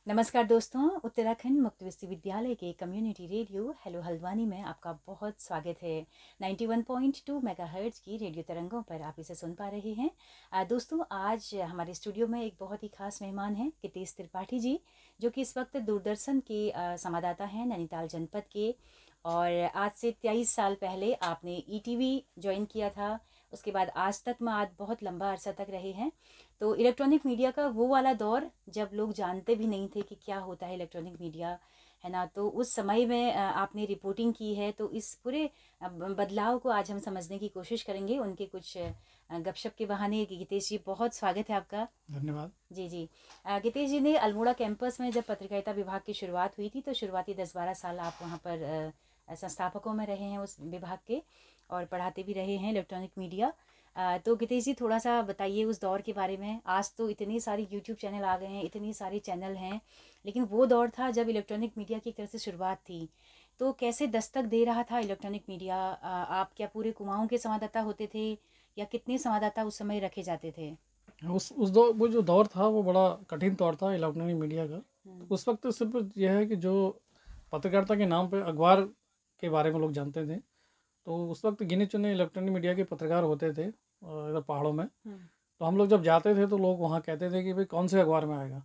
नमस्कार दोस्तों, उत्तराखंड मुक्त विश्वविद्यालय के कम्युनिटी रेडियो हेलो हल्द्वानी में आपका बहुत स्वागत है। 91.2 मेगाहर्ट्ज़ की रेडियो तरंगों पर आप इसे सुन पा रहे हैं। दोस्तों, आज हमारे स्टूडियो में एक बहुत ही खास मेहमान हैं, कितेश त्रिपाठी जी, जो कि इस वक्त दूरदर्शन के संवाददाता हैं नैनीताल जनपद के। और आज से 23 साल पहले आपने ईटीवी ज्वाइन किया था। उसके बाद आज तक में आज बहुत लंबा अरसा तक रहे हैं। तो इलेक्ट्रॉनिक मीडिया का वो वाला दौर जब लोग जानते भी नहीं थे कि क्या होता है इलेक्ट्रॉनिक मीडिया, है ना। तो उस समय में आपने रिपोर्टिंग की है, तो इस पूरे बदलाव को आज हम समझने की कोशिश करेंगे उनके कुछ गपशप के बहाने। गीतेश जी, बहुत स्वागत है आपका। धन्यवाद। जी जी। गीतेश जी ने अल्मोड़ा कैंपस में जब पत्रकारिता विभाग की शुरुआत हुई थी, तो शुरुआती 10-12 साल आप वहाँ पर संस्थापकों में रहे हैं उस विभाग के, और पढ़ाते भी रहे हैं इलेक्ट्रॉनिक मीडिया। तो गितेश जी, थोड़ा सा बताइए उस दौर के बारे में। आज तो इतने सारे यूट्यूब चैनल आ गए हैं, इतनी सारे चैनल हैं, लेकिन वो दौर था जब इलेक्ट्रॉनिक मीडिया की एक तरह से शुरुआत थी। तो कैसे दस्तक दे रहा था इलेक्ट्रॉनिक मीडिया? आप क्या पूरे कुमाऊं के संवाददाता होते थे, या कितने संवाददाता उस समय रखे जाते थे? उस दौर वो जो दौर था वो बड़ा कठिन दौर था इलेक्ट्रॉनिक मीडिया का। तो उस वक्त सिर्फ यह है कि जो पत्रकारिता के नाम पे अखबार के बारे में लोग जानते थे, तो उस वक्त गिने चुने इलेक्ट्रॉनिक मीडिया के पत्रकार होते थे इधर पहाड़ों में। तो हम लोग जब जाते थे तो लोग वहाँ कहते थे कि भाई कौन से अखबार में आएगा,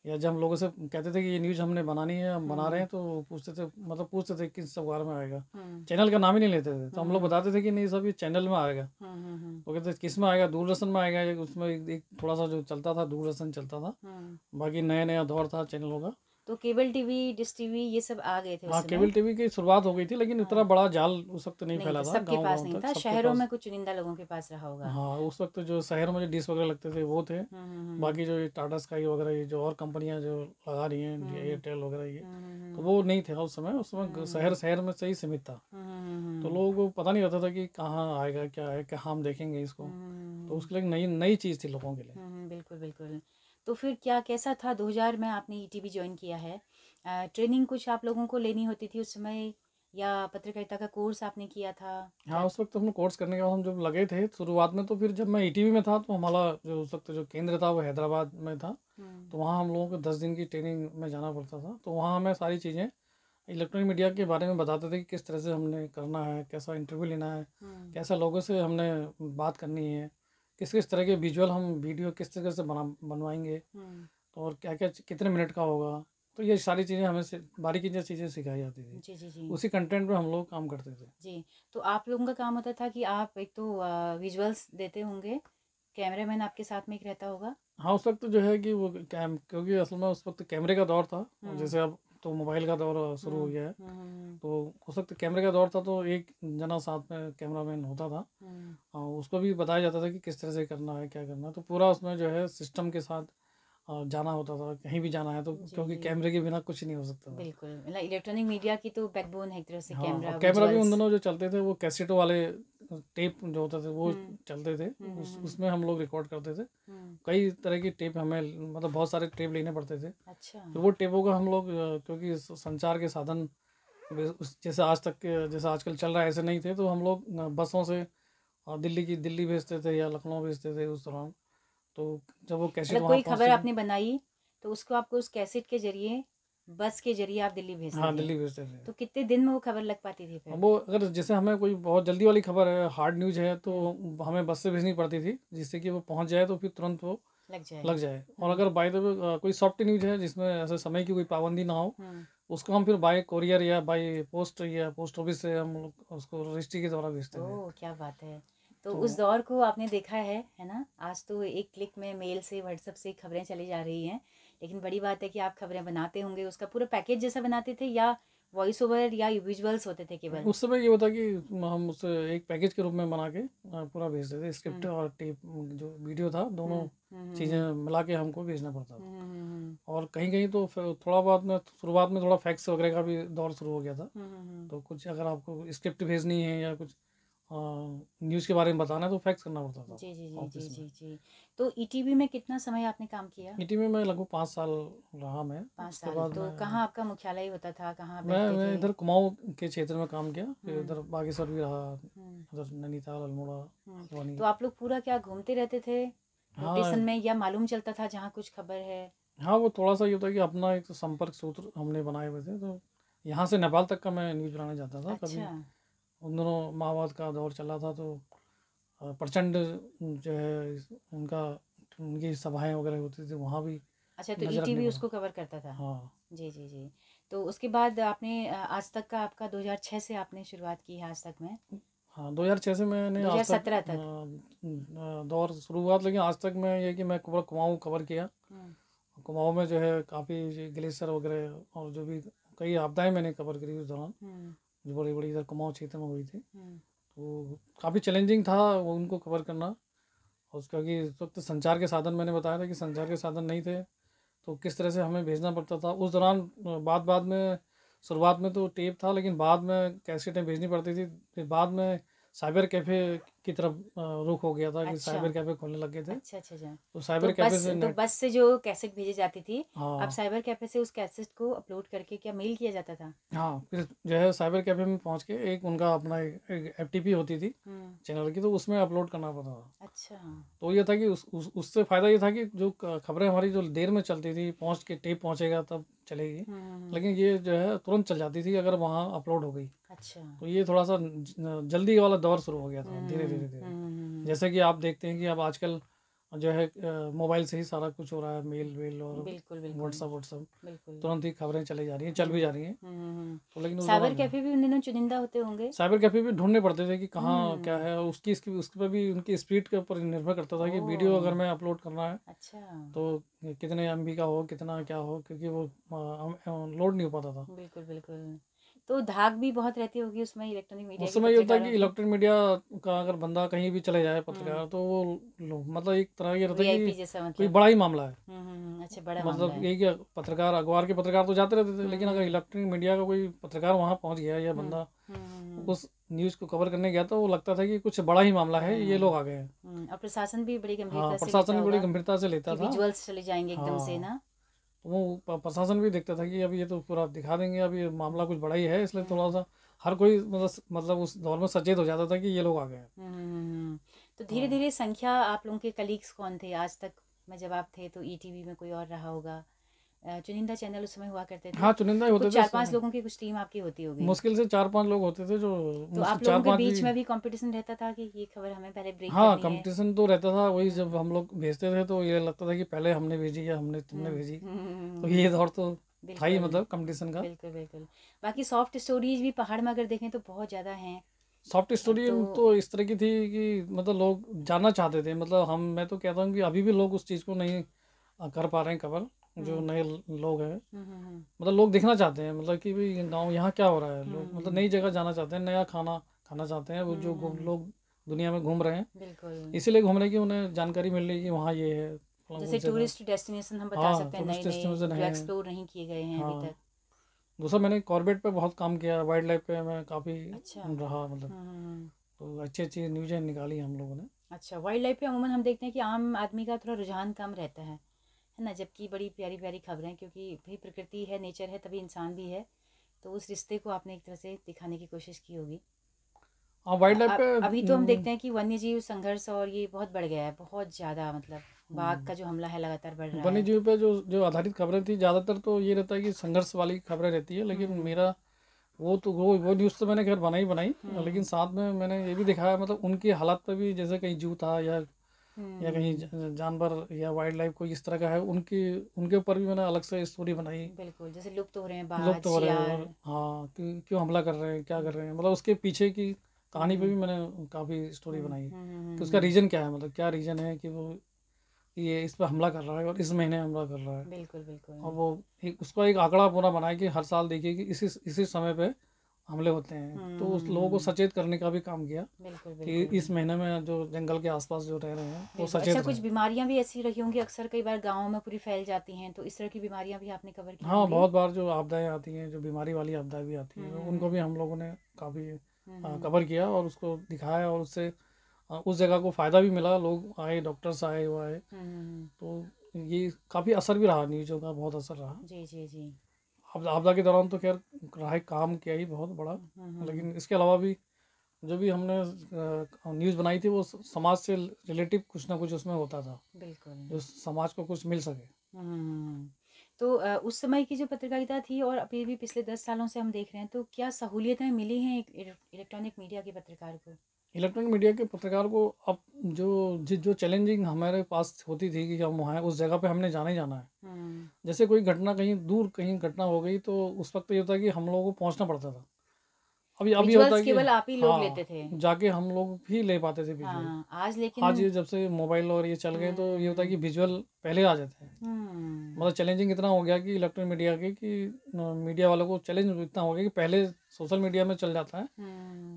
या जब हम लोगों से कहते थे कि ये न्यूज़ हमने बनानी है, हम बना रहे हैं, तो पूछते थे, मतलब पूछते थे किस अखबार में आएगा। चैनल का नाम ही नहीं लेते थे, तो हम लोग बताते थे कि नहीं सब ये चैनल में आएगा। वो कहते थे किस में आएगा, दूरदर्शन में आएगा। उसमें एक थोड़ा सा जो चलता था, दूरदर्शन चलता था, बाकी नया नया दौर था चैनलों का। तो केबल टीवी, डिश टीवी, ये सब आ गए थे उस हाँ, समय। केबल टीवी की शुरुआत हो गई थी, लेकिन इतना बड़ा जाल उस वक्त नहीं नहीं फैला था, था सबके गांव पास गांव नहीं तक था, सबके शहरों पास। में कुछ चुनिंदा लोगों के पास रहा होगा। हाँ, उस वक्त जो शहरों में जो डिश वगैरह लगते थे वो थे। बाकी जो ये टाटा स्काई वगैरह, ये जो और कंपनियां जो लगा रही हैं, एयरटेल वगैरह, ये तो वो नहीं थे उस समय शहर शहर में से ही सीमित था। तो लोगों को पता नहीं रहता था कि कहाँ आएगा, क्या है, कहाँ हम देखेंगे इसको। तो उसके लिए नई नई चीज़ थी लोगों के लिए। बिल्कुल बिल्कुल। तो फिर क्या कैसा था 2000 में आपने ईटीवी ज्वाइन किया है? ट्रेनिंग कुछ आप लोगों को लेनी होती थी उस समय, या पत्रकारिता का कोर्स आपने किया था? हाँ, क्या? उस वक्त हम कोर्स करने के बाद हम जब लगे थे शुरुआत में, तो फिर जब मैं ईटीवी में था तो हमारा जो उस वक्त जो केंद्र था वो हैदराबाद में था। तो वहाँ हम लोगों को 10 दिन की ट्रेनिंग में जाना पड़ता था। तो वहाँ हमें सारी चीज़ें इलेक्ट्रॉनिक मीडिया के बारे में बताते थे कि किस तरह से हमने करना है, कैसा इंटरव्यू लेना है, कैसा लोगों से हमने बात करनी है, किस किस तरह के विजुअल हम वीडियो किस तरह से बनवाएंगे, तो और क्या क्या कितने मिनट का होगा। तो ये सारी चीज़ें हमें बारीकी से चीज़ें सिखाई जाती थी। जी जी जी उसी कंटेंट पे हम लोग काम करते थे। जी। तो आप लोगों का काम होता था कि आप एक तो विजुअल्स देते होंगे, कैमरामैन आपके साथ में एक रहता होगा। हाँ, उस वक्त जो है कि वो क्योंकि असल में उस वक्त कैमरे का दौर था, और जैसे अब तो मोबाइल का दौर शुरू हो गया है। तो उस वक्त कैमरे का दौर था, तो एक जना साथ में कैमरामैन होता था, और उसको भी बताया जाता था कि किस तरह से करना है, क्या करना है। तो पूरा उसमें जो है सिस्टम के साथ जाना होता था, कहीं भी जाना है तो, जी क्योंकि जी। कैमरे के बिना कुछ नहीं हो सकता था। बिल्कुल, मतलब इलेक्ट्रॉनिक मीडिया की तो बैकबोन है एक तरह से, हाँ, और कैमरा, कैमरा भी उन विजुअल्स। दोनों जो चलते थे वो कैसेटों वाले टेप जो होते थे वो हम्म चलते थे। हम्म हम्म उसमें हम लोग रिकॉर्ड करते थे। हम्म। कई तरह की टेप हमें, मतलब बहुत सारे टेप लेने पड़ते थे। अच्छा। फिर वो टेपों का हम लोग क्योंकि संचार के साधन जैसे आज तक के जैसे आजकल चल रहा है ऐसे नहीं थे, तो हम लोग बसों से दिल्ली भेजते थे या लखनऊ भेजते थे उस दौरान। तो जब वो कैसेट मतलब वहाँ कोई खबर पहुँचती थी। आपने बनाई, तो उसको आपको उस कैसेट के जरिए, बस के जरिए आप दिल्ली भेजते हाँ, थे। दिल्ली भेजते थे। तो कितने दिन में वो खबर लग पाती थी फिर? अब वो अगर जैसे हमें कोई बहुत जल्दी वाली खबर है, हार्ड न्यूज़ है, तो हम्म। हमें बस से भेजनी पड़ती थी, जिससे कि वो पहुंच जाए तो फिर तुरंत वो लग जाए। लग जाए। और हम्म अगर बाय द वे कोई सॉफ्ट न्यूज़ है जिसमें ऐसे समय की कोई पाबंदी ना हो, हम्म। उसको हम फिर बाय कोरियर या बाय पोस्ट या पोस्ट ऑफिस से हम लोग उसको रजिस्ट्री के द्वारा भेजते थे। ओह, क्या बात है! तो तो उस दौर को आपने देखा है ना? आज तो एक क्लिक में मेल से, व्हाट्सएप से खबरें चली जा रही हैं। लेकिन बड़ी बात है कि आप खबरें बनाते होंगे, उसका पूरा पैकेज जैसा बनाते थे, या वॉइस ओवर या विजुअल्स होते थे केवल? उस समय ये होता कि हम उसे एक पैकेज के रूप में बना के पूरा भेजते थे। स्क्रिप्ट हुँ, और टेप जो वीडियो था, दोनों हुँ, हुँ, हुँ, चीज़ें हुँ, मिला के हमको भेजना पड़ता था। हुँ, हुँ, हुँ, और कहीं कहीं तो थोड़ा बहुत में शुरुआत में थोड़ा फैक्स वगैरह का भी दौर शुरू हो गया था। हुँ, हुँ, हुँ। तो कुछ अगर आपको स्क्रिप्ट भेजनी है या कुछ न्यूज़ के बारे में बताना है, तो फैक्स करना पड़ता था जी, जी, जी, जी, ऑफिस में। जी, जी। तो ईटीवी में कितना समय आपने काम किया? ईटीवी में लगभग 5 साल रहा मैं। 5 उसके साल। बाद तो मैं कहाँ आपका मुख्यालय होता था? कहाँ बैठते मैं थे? इधर कुमाऊँ के क्षेत्र में काम किया, फिर हुँ, इधर बागेश्वर भी रहा, हुँ, इधर नैनीताल, अल्मोड़ा, हुँ। हल्द्वानी। तो आप लोग पूरा क्या घूमते रहते थे रोटेशन हाँ, में, या मालूम चलता था जहाँ कुछ खबर है? हाँ, वो थोड़ा-सा ये होता है कि अपना एक संपर्क सूत्र हमने बनाए हुए थे, तो यहाँ से नेपाल तक का मैं न्यूज़ बनाने जाता था। कभी अच्छा। उन दिनों माओवाद का दौर चला था, तो प्रचंड जो है उनका उनकी सभाएँ वगैरह होती थी, वहाँ भी अच्छा, तो नज़र रखने ईटीवी पड़ा। उसको कवर करता था। हाँ। जी, जी, जी। तो उसके बाद आपने आज तक का आपका 2006 से आपने शुरुआत की है आज तक में? हाँ, 2006 से मैंने आज तक 2017 तक? दौर शुरू हुआ था, लेकिन आज तक मैं ये कि मैं पूरा कुमाऊँ कवर किया। हुँ, कुमाऊँ में जो है काफ़ी ग्लेशियर वगैरह और जो भी कई आपदाएँ मैंने कवर करी उस दौरान, हुँ, जो बड़ी-बड़ी इधर कुमाऊँ क्षेत्र में हुई थी। हुँ। तो काफ़ी चैलेंजिंग था वो उनको कवर करना। और क्योंकि उस वक्त संचार के साधन, मैंने बताया था कि संचार के साधन नहीं थे, तो किस तरह से हमें भेजना पड़ता था उस दौरान। बाद में शुरुआत में तो टेप था, लेकिन बाद में कैसेटें भेजनी पड़ती थी। फिर बाद में साइबर कैफ़े की तरफ रुख हो गया था कि अच्छा। साइबर कैफ़े खोलने लगे थे। अच्छा, अच्छा, अच्छा। तो साइबर कैफ़े से तो नेट। बस से जो कैसेट भेजी जाती थी, अब हाँ। साइबर कैफ़े से उस कैसेट को अपलोड करके क्या मेल किया जाता था? हाँ, फिर जो है साइबर कैफ़े में पहुंच के एक उनका अपना एक एफटीपी होती थी हुँ, चैनल की, तो उसमें अपलोड करना पड़ता था। अच्छा। तो ये था कि उससे फ़ायदा ये था कि जो खबरें हमारी जो देर में चलती थी, पहुंच के टेप पहुंचेगा तब चलेगी, हुँ, हुँ, हुँ। लेकिन ये जो है तुरंत चल जाती थी अगर वहाँ अपलोड हो गई। अच्छा। तो ये थोड़ा सा जल्दी वाला दौर शुरू हो गया हुँ, था, धीरे हुँ, धीरे हुँ, धीरे। हुँ, हुँ, हुँ। जैसे कि आप देखते हैं कि अब आजकल जो है मोबाइल से ही सारा कुछ हो रहा है, मेल वेल और बिल्कुल, बिल्कुल, व्हाट्सअप व्हाट्सअप, बिल्कुल। तुरंत ही खबरें चली जा रही हैं, चल भी हुँ, जा रही हैं। हुँ, हुँ, हुँ। तो लेकिन उस साइबर दौरान कैफ़े भी उन दिनों चुनिंदा होते होंगे? साइबर कैफ़े भी ढूँढने पड़ते थे कि कहाँ क्या हुँ। है, और उसके पे भी उनकी स्पीड के ऊपर निर्भर करता था कि वीडियो ओह! अगर मैं अपलोड करना है अच्छा। तो कितने एमबी का हो, कितना क्या हो, क्योंकि वो लोड नहीं हो पाता था। बिल्कुल, बिल्कुल। तो धाक भी बहुत रहती होगी उसमें इलेक्ट्रॉनिक मीडिया उस के समय ये होता है कि पत्रकारों की? इलेक्ट्रॉनिक मीडिया का अगर बंदा कहीं भी चले जाए हुँ, पत्रकार, तो वो मतलब एक तरह ये रहता है कि वीआईपी जैसा कोई मतलब? बड़ा ही मामला है। हुँ, हुँ, हुँ। अच्छा, बड़ा मामला मतलब है। यही कि पत्रकार, अखबार के पत्रकार तो जाते रहते थे, हुँ, लेकिन अगर हुँ, इलेक्ट्रॉनिक मीडिया का कोई पत्रकार वहाँ पहुँच गया या हुँ, बंदा हुँ, हुँ, हुँ, उस न्यूज़ को कवर करने गया, तो वो लगता था कि कुछ बड़ा ही मामला बड़ा है, ये लोग मामला। आ गए हैं। और प्रशासन भी बड़ी हाँ, गंभीरता से लेता प्रशासन भी बड़ी होगा गंभीरता से लेता कि था। विजुअल्स चले जाएँगे एकदम से हाँ, ना? तो वो प्रशासन भी देखता था कि अब ये तो पूरा दिखा देंगे, अब ये मामला कुछ बड़ा ही है, इसलिए थोड़ा हुँ, सा हर कोई मतलब उस दौर में सचेत हो जाता था कि ये लोग आ गए हैं। हुँ, हुँ, हुँ। तो हाँ। धीरे-धीरे संख्या आप लोगों के कलीग्स कौन थे? आज तक में जब आप थे तो ईटीवी में कोई और रहा होगा। चुनिंदा चैनल उस समय हुआ करते थे। हाँ, चुनिंदा ही तो होते कुछ थे 4-5 लोगों की कुछ टीम आपकी होती होगी। मुश्किल से 4-5 लोग होते थे, जो तो मुश्किल आप लोगों के 4-5 बीच भी। में भी कंपटीशन रहता था कि ये खबर हमें पहले ब्रेक हाँ, करनी है? कंपटीशन तो रहता था, वही हुँ, जब हम लोग भेजते थे तो ये लगता था कि पहले हमने भेजी या तुमने हुँ, भेजी। हुँ, हुँ, तो हुँ, ये हुँ। दौर तो था ही, बिल्कुल, मतलब कंपटीशन का। बिल्कुल, बिल्कुल। बाकी सॉफ्ट स्टोरीज़ भी पहाड़ में अगर देखें तो बहुत ज़्यादा हैं। सॉफ्ट स्टोरी तो तो इस तरह की थी कि मतलब लोग जानना चाहते थे, मतलब मैं तो कहता हूँ कि अभी भी लोग उस चीज़ को नहीं कर पा रहे हैं कवर, जो हुँ, नए लोग हैं। हुँ, हुँ, हुँ, मतलब लोग देखना चाहते हैं, मतलब कि भाई गाँव यहाँ क्या हो रहा है, लोग मतलब हुँ, नई जगह जाना चाहते हैं, नया खाना खाना चाहते हैं, वो जो हुँ, लोग दुनिया में घूम रहे हैं, बिल्कुल। इसीलिए घूम रहे हैं कि उन्हें जानकारी मिल रही है कि वहाँ ये है, मतलब जैसे उस जगह। टूरिस्ट डेस्टिनेशन हम बता हाँ, सकते हैं टूरिस्ट नए-नए डेस्टिनेशन जो है। एक्सप्लोर नहीं किए गए हैं अभी हाँ, तक। दूसरा मैंने कॉर्बेट पे बहुत काम किया, वाइल्ड लाइफ पे मैं काफ़ी अच्छा। रहा, मतलब हुँ, हुँ, हुँ। तो अच्छी अच्छी न्यूज़ें निकाली हम लोगों ने। अच्छा, वाइल्ड लाइफ पे अमूमन हम देखते हैं कि आम आदमी का थोड़ा रुझान कम रहता है ना? जबकि बड़ी प्यारी-प्यारी खबरें क्योंकि भई प्रकृति है, नेचर है, तभी इंसान भी है। तो उस रिश्ते को आपने एक तरह से दिखाने की कोशिश की होगी। हाँ, वाइल्ड लाइफ पे अभी तो हम देखते हैं कि वन्यजीव संघर्ष और ये बहुत बढ़ गया है, बहुत ज़्यादा मतलब बाघ का जो हमला है लगातार बढ़ रहा वन्य है। जीव पे जो जो आधारित खबरें थी, ज़्यादातर तो ये रहता है कि संघर्ष वाली खबरें रहती है, लेकिन हुँ, मेरा वो न्यूज़ तो मैंने खैर बनाई, लेकिन हुँ, साथ में मैंने ये भी दिखाया, मतलब उनकी हालात पे भी, जैसे कहीं जू था या कहीं हुँ। जानवर या वाइल्ड लाइफ कोई इस तरह का है, उनकी उनके ऊपर भी मैंने अलग से स्टोरी बनाई। बिल्कुल, जैसे लुप्त हो रहे हैं बाज, लुप्त हो रहे हैं, और शियार। हाँ, कि क्यों हमला कर रहे हैं, क्या हुँ, कर रहे हैं, मतलब उसके पीछे की कहानी पे हुँ, भी मैंने काफ़ी स्टोरी हुँ, बनाई हुँ, कि उसका हुँ। रीज़न क्या है, मतलब क्या रीज़न है कि वो ये इस पे हमला कर रहा है और इस महीने हमला कर रहा है। बिल्कुल, बिल्कुल। और वो उसका एक आंकड़ा पूरा बनाया कि हर साल देखिए कि इसी समय पे हमले होते हैं, तो उस लोगों को हुँ, सचेत करने का भी काम किया बिल्कुल, कि बिल्कुल, इस महीने में जो जंगल के आसपास जो रह रहे हैं वो बिल्कुल। अच्छा, सचेत कुछ रहें। बीमारियाँ भी ऐसी रही होंगी अक्सर कई बार गाँव में पूरी फैल जाती हैं, तो इस तरह की बीमारियाँ भी आपने कवर की हाँ, होंगी? बहुत बार जो आपदाएँ आती हैं, जो बीमारी वाली आपदाएँ भी आती हुँ, हैं, तो हुँ, उनको हुँ। भी हम लोगों ने काफ़ी हुँ, हुँ। कवर किया और उसको दिखाया, और उससे उस जगह को फ़ायदा भी मिला, लोग आए, डॉक्टर्स आए, वो आए, हुँ, हुँ, हुँ। तो ये काफ़ी असर भी रहा, न्यूज़ों का बहुत असर रहा। जी, जी, जी। आपदा के दौरान तो खैर रहा है, काम किया ही बहुत बड़ा, हुँ, हुँ, हुँ। लेकिन इसके अलावा भी जो भी हमने न्यूज़ बनाई थी, वो समाज से रिलेटिव कुछ ना कुछ उसमें होता था, बिल्कुल। जो समाज को कुछ मिल सके। हम्म। तो उस समय की जो पत्रकारिता थी और अभी भी पिछले 10 सालों से हम देख रहे हैं, तो क्या सहूलियतें मिली हैं इलेक्ट्रॉनिक मीडिया के पत्रकार को? इलेक्ट्रॉनिक मीडिया के पत्रकार को अब जो चैलेंजिंग हमारे पास होती थी कि हम वहाँ उस जगह पे हमने जाना ही जाना है। जैसे कोई घटना कहीं दूर कहीं घटना हो गई तो उस वक्त ये होता है कि हम लोगों को पहुँचना पड़ता था। अभी अब ये होता है विजुअल्स कि केवल आप ही लोग लेते थे। जाके हम लोग भी ले पाते थे विजुअल। हाँ, आज आज लेकिन ये जब से मोबाइल और ये चल गए तो ये होता है कि विजुअल पहले आ जाते हैं। मतलब चैलेंजिंग इतना हो गया कि इलेक्ट्रॉनिक मीडिया के कि मीडिया वालों को चैलेंज इतना हो गया कि पहले सोशल मीडिया में चल जाता है,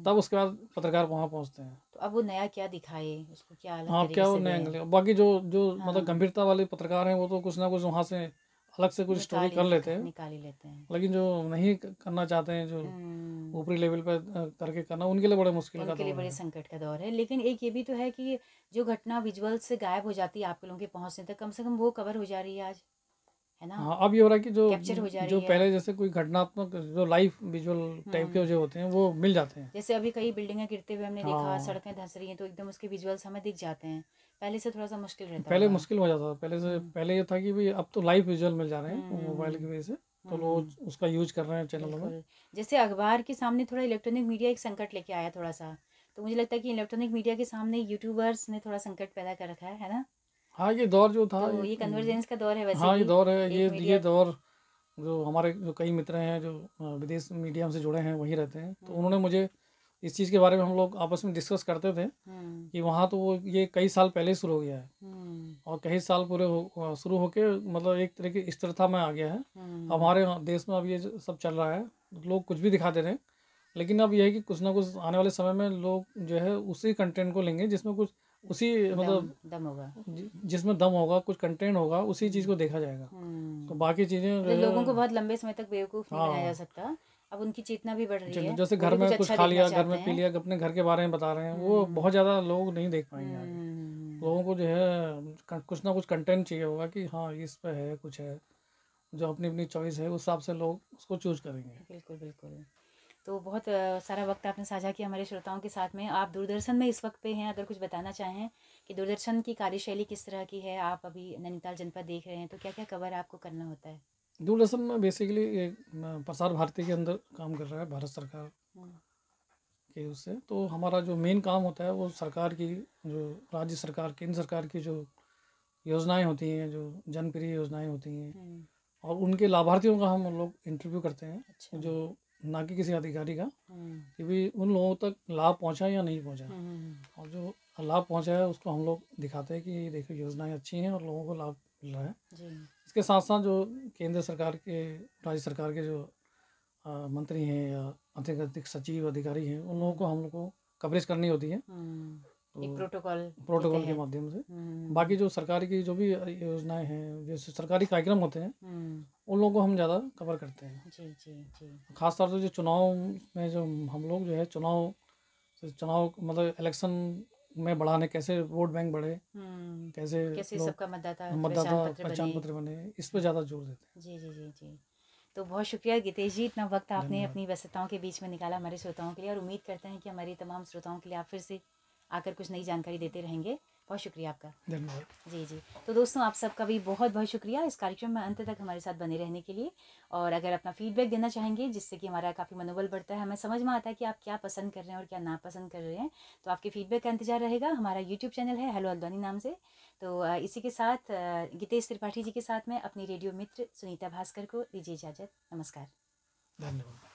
तब उसके बाद पत्रकार वहाँ पहुँचते हैं। तो अब वो नया क्या दिखाए, उसको क्या अलग हाँ, तरीके क्या वो से नया दें? एंगल, बाकी जो जो मतलब गंभीरता वाले पत्रकार हैं वो तो कुछ ना कुछ वहाँ से अलग से कुछ स्टोरी कर लेते हैं, निकाल ही लेते हैं। लेकिन जो नहीं करना चाहते हैं, जो ऊपरी लेवल पर करके करना, उनके लिए बड़े मुश्किल का उनके लिए दौर बड़े है। संकट का दौर है। लेकिन एक ये भी तो है कि जो घटना विजुअल से गायब हो जाती है आप लोगों के पहुंचने तक, कम से कम वो कवर हो जा रही है आज, है ना? हाँ, अब ये हो रहा है कि जो कैप्चर हो जा जो रही है। पहले जैसे कोई घटनात्मक जो लाइव विजुअल टाइप के जो होते हैं वो मिल जाते हैं। जैसे अभी कई बिल्डिंगें गिरते हुए हमने देखा, हाँ, सड़कें धंस रही हैं, तो एकदम उसके विजुअल्स हमें दिख जाते हैं। पहले से थोड़ा सा मुश्किल रहता पहले होगा। मुश्किल हो जाता था, पहले से पहले ये था कि भाई अब तो लाइव विजुअल मिल जा रहे हैं मोबाइल की हम्म। वजह से, तो लोग उसका यूज कर रहे हैं चैनलों में। बिल्कुल। जैसे अखबार के सामने थोड़ा इलेक्ट्रॉनिक मीडिया एक संकट लेके आया थोड़ा सा, तो मुझे लगता है कि इलेक्ट्रॉनिक मीडिया के सामने यूट्यूबर्स ने थोड़ा संकट पैदा कर रखा है ना? हाँ, ये दौर जो था तो ये कन्वर्जेंस का दौर है वैसे हाँ, ये भी। दौर है, एक ये मीडिया। दौर जो हमारे जो कई मित्र हैं जो विदेश मीडिया से जुड़े हैं वहीं रहते हैं, तो उन्होंने मुझे इस चीज़ के बारे में, हम लोग आपस में डिस्कस करते थे कि वहाँ तो वो ये कई साल पहले ही शुरू हो गया है, और कई साल पूरे शुरू होके मतलब एक तरह की स्थिरता में आ गया है। अब हमारे देश में अब ये सब चल रहा है, लोग कुछ भी दिखा दे रहे हैं, लेकिन अब यह है कि कुछ ना कुछ आने वाले समय में लोग जो है उसी कंटेंट को लेंगे जिसमें कुछ उसी मतलब दम होगा, जिसमें दम होगा, कुछ कंटेंट होगा, उसी चीज़ को देखा जाएगा। तो बाकी चीज़ें जो लोगों को है, बहुत लंबे समय तक बेवकूफ़ नहीं बनाया जा हाँ, सकता। अब उनकी चेतना भी बढ़ रही है, जैसे वो घर भी कुछ में कुछ अच्छा खा देखना लिया, घर चाहते में पी हैं। लिया, अपने घर के बारे में बता रहे हैं, वो बहुत ज़्यादा लोग नहीं देख पाएंगे आगे। लोगों को जो है कुछ ना कुछ कंटेंट चाहिए होगा कि हाँ इस पे है, कुछ है, जो अपनी अपनी चॉइस है उस हिसाब से लोग उसको चूज करेंगे। बिल्कुल बिल्कुल। तो बहुत सारा वक्त आपने साझा किया हमारे श्रोताओं के साथ में। आप दूरदर्शन में इस वक्त पे हैं, अगर कुछ बताना चाहें कि दूरदर्शन की कार्यशैली किस तरह की है? आप अभी नैनीताल जनपद देख रहे हैं, तो क्या क्या कवर आपको करना होता है? दूरदर्शन में बेसिकली प्रसार भारती के अंदर काम कर रहा है, भारत सरकार के उससे, तो हमारा जो मेन काम होता है वो सरकार की, जो राज्य सरकार, केंद्र सरकार की जो योजनाएं होती हैं, जो जनप्रिय योजनाएं होती हैं, और उनके लाभार्थियों का हम लोग इंटरव्यू करते हैं। अच्छा। जो ना कि किसी अधिकारी का, कि भी उन लोगों तक लाभ पहुंचा या नहीं पहुंचा, और जो लाभ पहुंचा है उसको हम लोग दिखाते हैं कि देखो योजनाएं अच्छी हैं और लोगों को लाभ मिल रहा है। इसके साथ साथ जो केंद्र सरकार के, राज्य सरकार के जो मंत्री हैं या अधिक सचिव अधिकारी हैं, उन लोगों को हम लोग को कवरेज करनी होती है, तो एक प्रोटोकॉल के माध्यम से। बाकी जो सरकार की जो भी योजनाएं हैं, जैसे सरकारी कार्यक्रम होते हैं, उन लोगों को हम ज़्यादा कवर करते हैं। जी जी जी। खासतौर से जो चुनाव में जो हम लोग जो है चुनाव मतलब इलेक्शन में बढ़ाने, कैसे वोट बैंक बढ़े, कैसे सबका मतदाता मतदाता पहचान पहचान पत्र बने, इस पर ज़्यादा जोर देते हैं। जी जी जी जी। तो बहुत शुक्रिया गीतेश जी, इतना वक्त आपने धन्यवाद। अपनी व्यस्तताओं के बीच में निकाला हमारे श्रोताओं के लिए, और उम्मीद करते हैं कि हमारे तमाम श्रोताओं के लिए आप फिर से आकर कुछ नई जानकारी देते रहेंगे। बहुत शुक्रिया आपका। धन्यवाद। जी जी। तो दोस्तों, आप सबका भी बहुत बहुत शुक्रिया इस कार्यक्रम में अंत तक हमारे साथ बने रहने के लिए। और अगर अपना फीडबैक देना चाहेंगे, जिससे कि हमारा काफ़ी मनोबल बढ़ता है, हमें समझ में आता है कि आप क्या पसंद कर रहे हैं और क्या नापसंद कर रहे हैं, तो आपके फीडबैक का इंतजार रहेगा। हमारा यूट्यूब चैनल है हेलो हल्द्वानी नाम से। तो इसी के साथ गीतेश त्रिपाठी जी के साथ में अपनी रेडियो मित्र सुनीता भास्कर को दीजिए इजाज़त। नमस्कार। धन्यवाद।